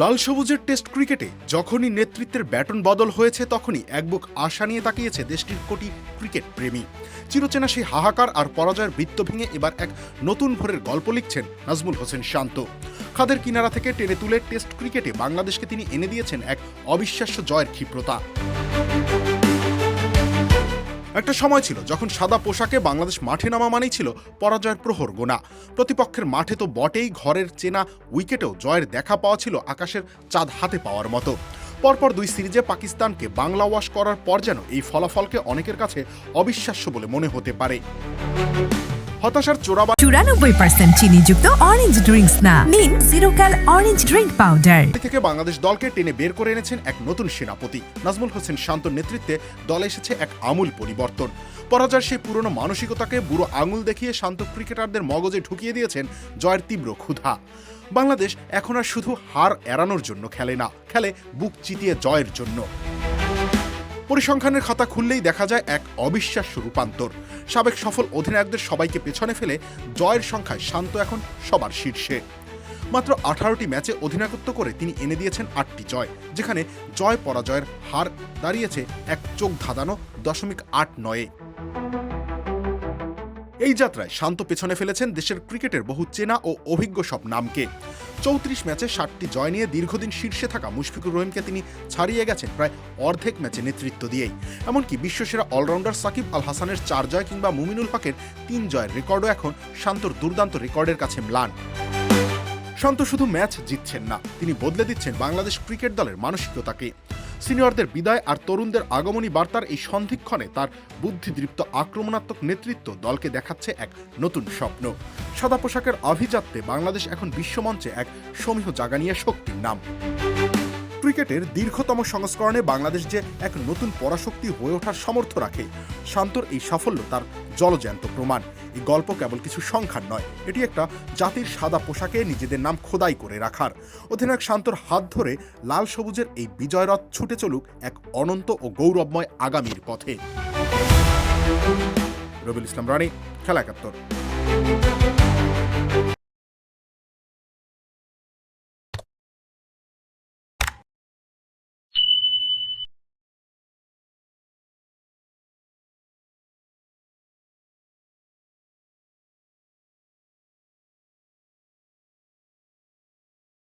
লাল সবুজের টেস্ট ক্রিকেটে যখনই নেতৃত্বের ব্যাটন বদল হয়েছে তখনই একবুক আশা নিয়ে তাকিয়েছে দেশটির কোটি ক্রিকেট প্রেমী। চিরচেনা সেই হাহাকার আর পরাজয়ের বৃত্ত ভেঙে এবার এক নতুন ভোরের গল্প লিখছেন নাজমুল হোসেন শান্ত। খাদের কিনারা থেকে টেনে তুলে টেস্ট ক্রিকেটে বাংলাদেশকে তিনি এনে দিয়েছেন এক অবিশ্বাস্য জয়ের ক্ষিপ্রতা। একটা সময় ছিল যখন সাদা পোশাকে বাংলাদেশ মাঠে নামা মানেই ছিল পরাজয়ের প্রহর গোনা। প্রতিপক্ষের মাঠে তো বটেই, ঘরের চেনা উইকেটেও জয়ের দেখা পাওয়া ছিল আকাশের চাঁদ হাতে পাওয়ার মতো। পরপর দুই সিরিজে পাকিস্তানকে বাংলা ওয়াশ করার পর যেন এই ফলাফলকে অনেকের কাছে অবিশ্বাস্য বলে মনে হতে পারে। হতাশার 94% চিনিযুক্ত অরেঞ্জ ড্রিঙ্কস না, নিন জিরো ক্যাল অরেঞ্জ ড্রিঙ্ক পাউডার থেকে বাংলাদেশ দলকে টেনে বের করে এনেছেন এক নতুন সেনাপতি। নাজমুল হোসেন শান্তর নেতৃত্বে দলে এসেছে এক আমূল পরিবর্তন। পরাজয়ের সেই পুরনো মানসিকতাকে বুড়ো আঙুল দেখিয়ে শান্ত ক্রিকেটারদের মগজে ঢুকিয়ে দিয়েছেন জয়ের তীব্র ক্ষুধা। বাংলাদেশ এখন আর শুধু হার এড়ানোর জন্য খেলে না, খেলে বুক চিতিয়ে জয়ের জন্য। পরিসংখ্যানের খাতা খুললেই দেখা যায় এক অবিশ্বাস্য রূপান্তর। সাবেক সফল অধিনায়কদের সবাইকে পেছনে ফেলে জয়ের সংখ্যায় শান্ত এখন সবার শীর্ষে। মাত্র 18টি ম্যাচে অধিনায়কত্ব করে তিনি এনে দিয়েছেন 8টি জয়, যেখানে জয় পরাজয়ের হার দাঁড়িয়েছে এক চোখ ধাঁধানো 0.89-এ। এই যাত্রায় শান্ত পেছনে ফেলেছেন দেশের ক্রিকেটের বহু চেনা ও অভিজ্ঞ সব নামকে। 34 ম্যাচে 7টি জয় নিয়ে দীর্ঘদিন শীর্ষে থাকা মুশফিকুর রহিমকে তিনি ছাড়িয়ে গেছেন প্রায় অর্ধেক ম্যাচে নেতৃত্ব দিয়েই। এমনকি বিশ্বসেরা অলরাউন্ডার সাকিব আল হাসানের 4 জয় কিংবা মুমিনুল হকের 3 জয়ের রেকর্ডও এখন শান্তর দুর্দান্ত রেকর্ডের কাছে ম্লান। শান্ত শুধু ম্যাচ জিতছেন না, তিনি বদলে দিচ্ছেন বাংলাদেশ ক্রিকেট দলের মানসিকতাকে। সিনিয়রদের বিদায় আর তরুণদের আগমনী বার্তার এই সন্ধিক্ষণে তার বুদ্ধিদীপ্ত আক্রমণাত্মক নেতৃত্ব দলকে দেখাচ্ছে এক নতুন স্বপ্ন। সাদা পোশাকের আভিজাত্যে বাংলাদেশ এখন বিশ্বমঞ্চে এক সমীহ জাগানিয়া শক্তির নাম। ক্রিকেটের দীর্ঘতম সংস্করণে বাংলাদেশ যে এক নতুন পরাশক্তি হয়ে ওঠার সামর্থ্য রাখে, শান্তর এই সাফল্য তার জলজ্যান্ত প্রমাণ। এই গল্প কেবল কিছু সংখ্যার নয়, এটি একটা জাতির সাদা পোশাকে নিজেদের নাম খোদাই করে রাখার। অধিনায়ক শান্তর হাত ধরে লাল সবুজের এই বিজয়রথ ছুটে চলুক এক অনন্ত ও গৌরবময় আগামীর পথে। রবিউল ইসলাম রানী, খেলা ৭১।